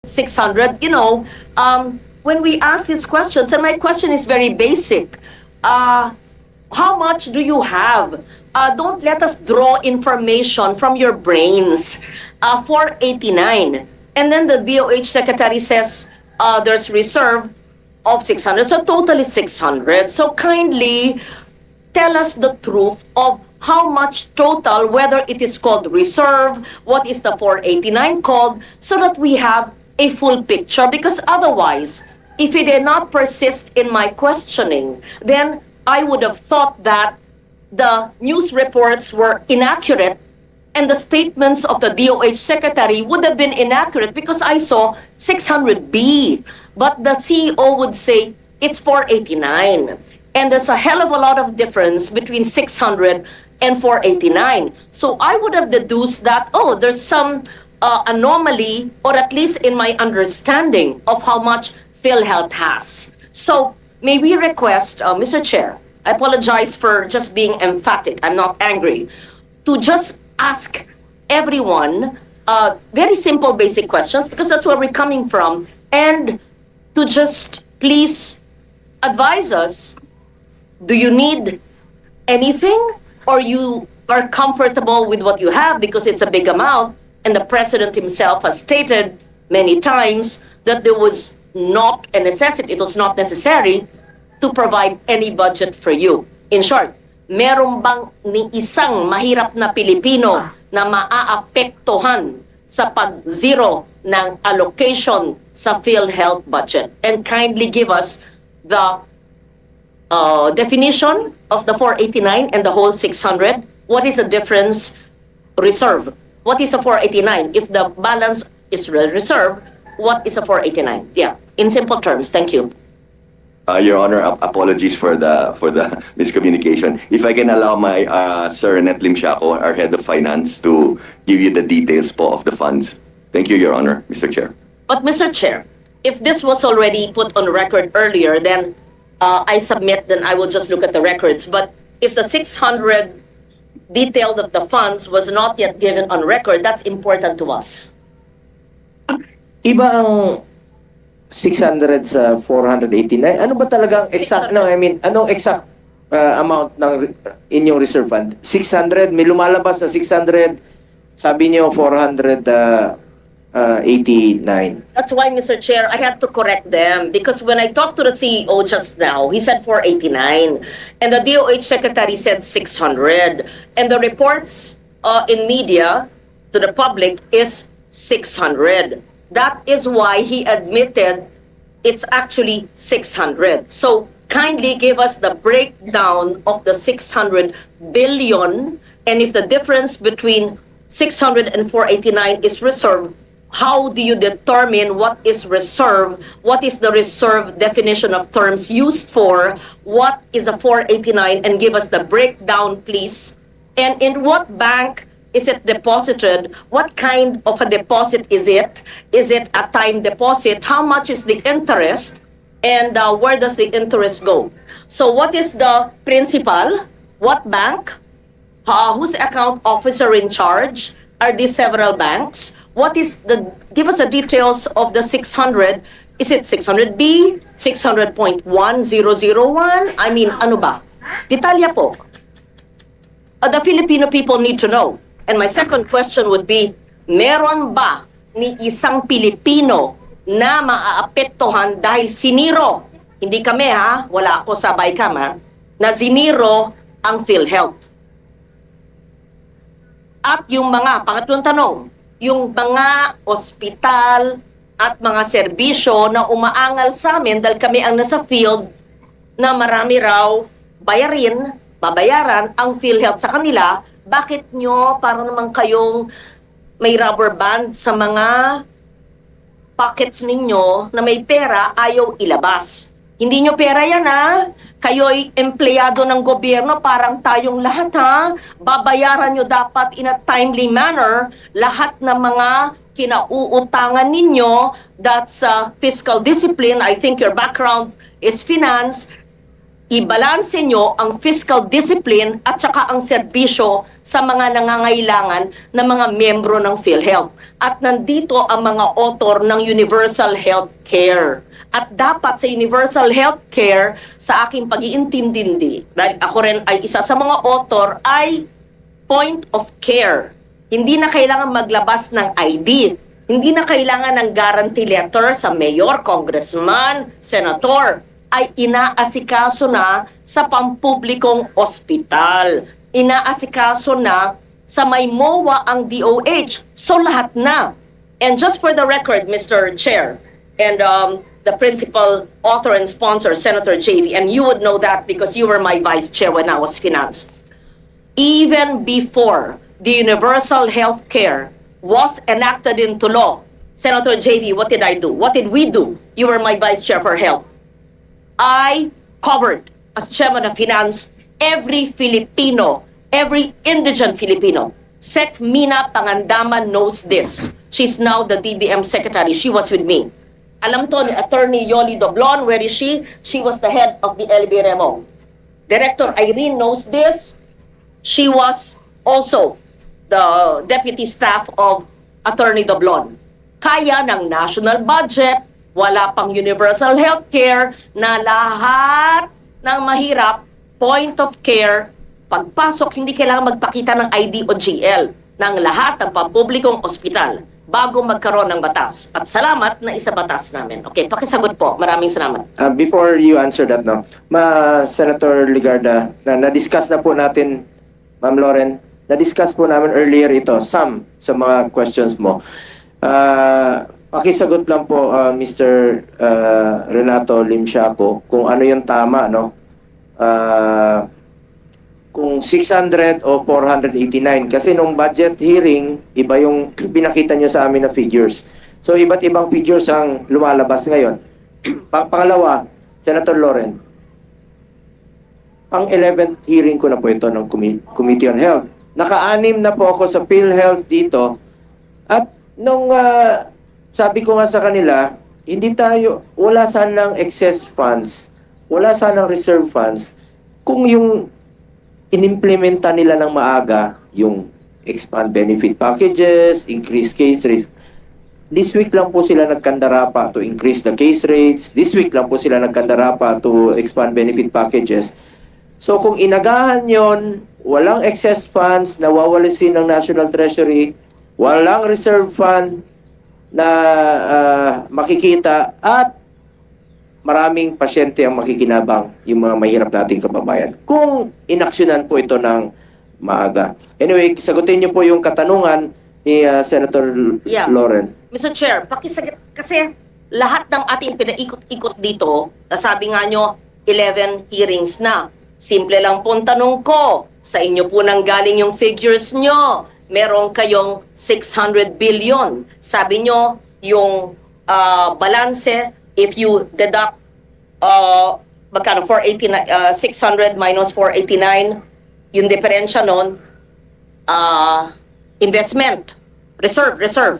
600, when we ask these questions, and my question is very basic, how much do you have? Don't let us draw information from your brains. 489. And then the DOH secretary says there's reserve of 600. So totally 600. So kindly tell us the truth of how much total, whether it is called reserve, what is the 489 called, so that we have a full picture. Because otherwise, if he did not persist in my questioning, then I would have thought that the news reports were inaccurate and the statements of the DOH secretary would have been inaccurate because I saw 600B. But the CEO would say it's 489. And there's a hell of a lot of difference between 600 and 489. So I would have deduced that, oh, there's some anomaly, or at least in my understanding of how much PhilHealth has. So may we request, Mr. Chair, I apologize for just being emphatic, I'm not angry, to just ask everyone very simple basic questions, because that's where we're coming from, and to just please advise us, do you need anything, or you are comfortable with what you have because it's a big amount, and the President himself has stated many times that there was not a necessity, it was not necessary to provide any budget for you. In short, meron bang ni isang mahirap na Pilipino na maaapektuhan sa pag-zero ng allocation sa PhilHealth budget? And kindly give us the definition of the 489 and the whole 600. What is the difference? Reserve. What is a 489? If the balance is reserve, what is a 489? Yeah, in simple terms. Thank you. Your Honor, apologies for the miscommunication. If I can allow my Sir Netlim Shaco, our Head of Finance, to give you the details po of the funds. Thank you, Your Honor, Mr. Chair. But Mr. Chair, if this was already put on record earlier, then I submit, then I will just look at the records. But if the 600 detailed of the funds was not yet given on record, that's important to us. Iba ang 600 sa 489. Ano ba talagang exact, no, I mean, anong exact amount ng inyong reserve fund? 600, may lumalabas na 600, sabi niyo 489. That's why, Mr. Chair, I had to correct them because when I talked to the CEO just now, he said 489 and the DOH secretary said 600 and the reports in media to the public is 600. That is why he admitted it's actually 600. So kindly give us the breakdown of the 600 billion, and if the difference between 600 and 489 is reserve, how do you determine what is reserve? What is the reserve definition of terms used for? What is a 489? And give us the breakdown, please. And in what bank is it deposited? What kind of a deposit is it? Is it a time deposit? How much is the interest? And where does the interest go? So what is the principal? What bank? Whose account officer in charge? Are these several banks? What is the, give us the details of the 600. Is it 600B? 600.1001? I mean, ano ba? Detalya po. The Filipino people need to know. And my second question would be, meron ba ni isang Pilipino na maaapektuhan dahil siniro, hindi kami ha, wala ako sa BICAM ha, na siniro ang PhilHealth? At yung mga, pangatlong tanong, yung mga ospital at mga serbisyo na umaangal sa amin dahil kami ang nasa field na marami raw babayaran ang PhilHealth sa kanila, bakit nyo para naman kayong may rubber band sa mga pockets ninyo na may pera ayaw ilabas? Hindi nyo pera yan ha. Kayo'y empleyado ng gobyerno, parang tayong lahat ha. Babayaran nyo dapat in a timely manner lahat ng mga kinauutangan ninyo. That's fiscal discipline. I think your background is finance. ibalanse nyo ang fiscal discipline at saka ang serbisyo sa mga nangangailangan na mga miyembro ng PhilHealth. At nandito ang mga author ng Universal Health Care. At dapat sa Universal Health Care, sa aking pag-iintindindi, dahil ako rin ay isa sa mga author, ay point of care. Hindi na kailangan maglabas ng ID. Hindi na kailangan ng guarantee letter sa mayor, congressman, senator. Ay inaasikaso na sa pampublikong ospital. Inaasikaso na sa may MOA ang DOH. So lahat na. And just for the record, Mr. Chair, and the principal author and sponsor, Senator JV, and you would know that because you were my vice chair when I was finance. Even before the universal health care was enacted into law, Senator JV, what did I do? What did we do? You were my vice chair for health. I covered, as chairman of finance, every Filipino, every indigent Filipino. Sec Mina Pangandaman knows this. She's now the DBM secretary. She was with me. Alam to ni Attorney Yoli Doblon, where is she? She was the head of the LBRMO. Director Irene knows this. She was also the deputy staff of Attorney Doblon. Kaya ng national budget, wala pang universal health care na lahat ng mahirap, point of care, pagpasok, hindi kailangan magpakita ng ID o GL ng lahat ng pampublikong ospital bago magkaroon ng batas. At salamat na isa batas namin. Okay, pakisagot po. Maraming salamat. Before you answer that, no, Senator Ligarda, na-discuss na po natin, Ma'am Lauren, na-discuss po namin earlier ito, some sa mga questions mo. Pakisagot lang po, Mr. Renato Limsiaco, kung ano yung tama, no? Kung 600 o 489. Kasi nung budget hearing, iba yung pinakita nyo sa amin na figures. So, iba't ibang figures ang lumalabas ngayon. Pangalawa, Senator Lauren, pang 11th hearing ko na po ito ng Committee on Health. Naka-anim na po ako sa PhilHealth dito. At nung sabi ko nga sa kanila, wala sanang excess funds, wala sanang reserve funds, kung yung inimplementa nila ng maaga, yung expand benefit packages, increase case rates, this week lang po sila nagkandara pa to increase the case rates, this week lang po sila nagkandara pa to expand benefit packages. So kung inagahan yon, walang excess funds, nawawalisin ng National Treasury, walang reserve fund na makikita at maraming pasyente ang makikinabang, yung mga mahirap nating kababayan. Kung inaksyonan po ito ng maaga. Anyway, sagutin niyo po yung katanungan ni Senator Lauren. Mr. Chair, pakisagot kasi lahat ng ating pinaikot-ikot dito, sabi nga nyo, 11 hearings na. Simple lang po ang tanong ko, sa inyo po nang galing yung figures nyo. Meron kayong 600 billion. Sabi nyo, yung balanse, if you deduct magkano 600 minus 489, yung diferensya nun, investment, reserve.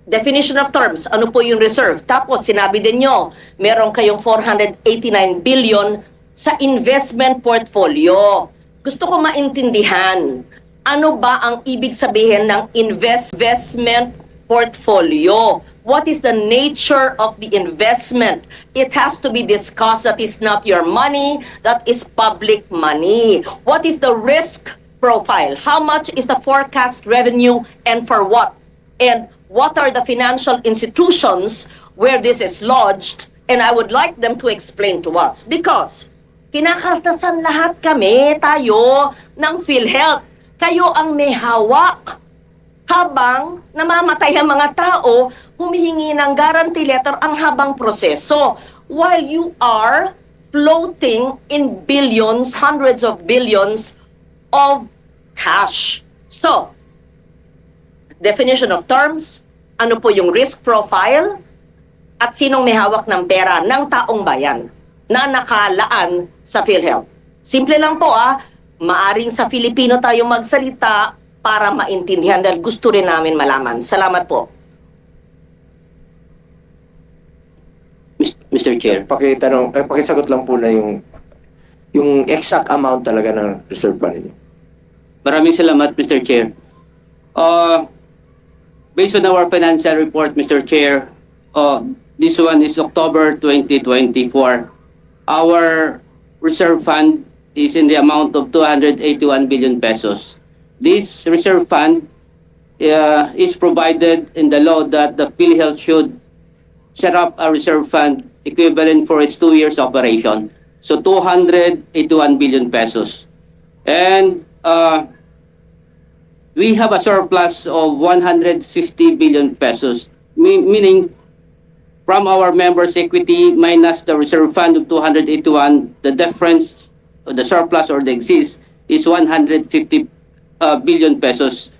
Definition of terms, ano po yung reserve? Tapos sinabi din nyo, meron kayong 489 billion sa investment portfolio. Gusto ko maintindihan, ano ba ang ibig sabihin ng investment portfolio? What is the nature of the investment? It has to be discussed. That is not your money, that is public money. What is the risk profile? How much is the forecast revenue and for what? And what are the financial institutions where this is lodged? And I would like them to explain to us. Because kinakaltasan lahat kami, tayo, ng PhilHealth. Kayo ang may hawak. Habang namamatay ang mga tao, humihingi ng guarantee letter ang habang proseso. While you are floating in billions, hundreds of billions of cash. So, definition of terms, ano po yung risk profile, at sinong may hawak ng pera ng taong bayan na nakalaan sa PhilHealth. Simple lang po maaring sa Filipino tayo magsalita para maintindihan dahil gusto rin namin malaman. Salamat po. Mr. Chair. Pakisagot lang po na yung Yung exact amount talaga ng reserve fund ninyo. Maraming salamat, Mr. Chair. Based on our financial report, Mr. Chair, this one is October 2024. Our reserve fund is in the amount of 281 billion pesos. This reserve fund is provided in the law that the PhilHealth should set up a reserve fund equivalent for its 2 years operation. So 281 billion pesos. And we have a surplus of 150 billion pesos, meaning from our members' equity minus the reserve fund of 281, the difference, the surplus or the excess is 150 billion pesos.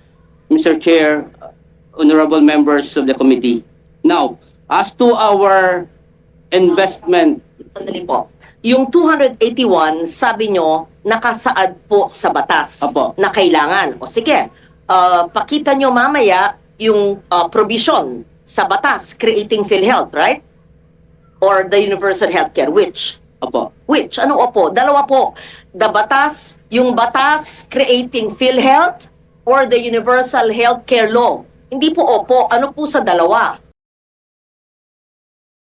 Mr. Chair, honorable members of the committee. Now, as to our investment, Sandali po. Yung 281, sabi nyo, nakasaad po sa batas Apo. na kailangan. O sige, pakita nyo mamaya yung provision sa batas creating PhilHealth, right? Or the universal healthcare, which? opo, Which? Ano opo? Dalawa po. The batas, yung batas creating PhilHealth or the universal healthcare law. Hindi po opo. Ano po sa dalawa?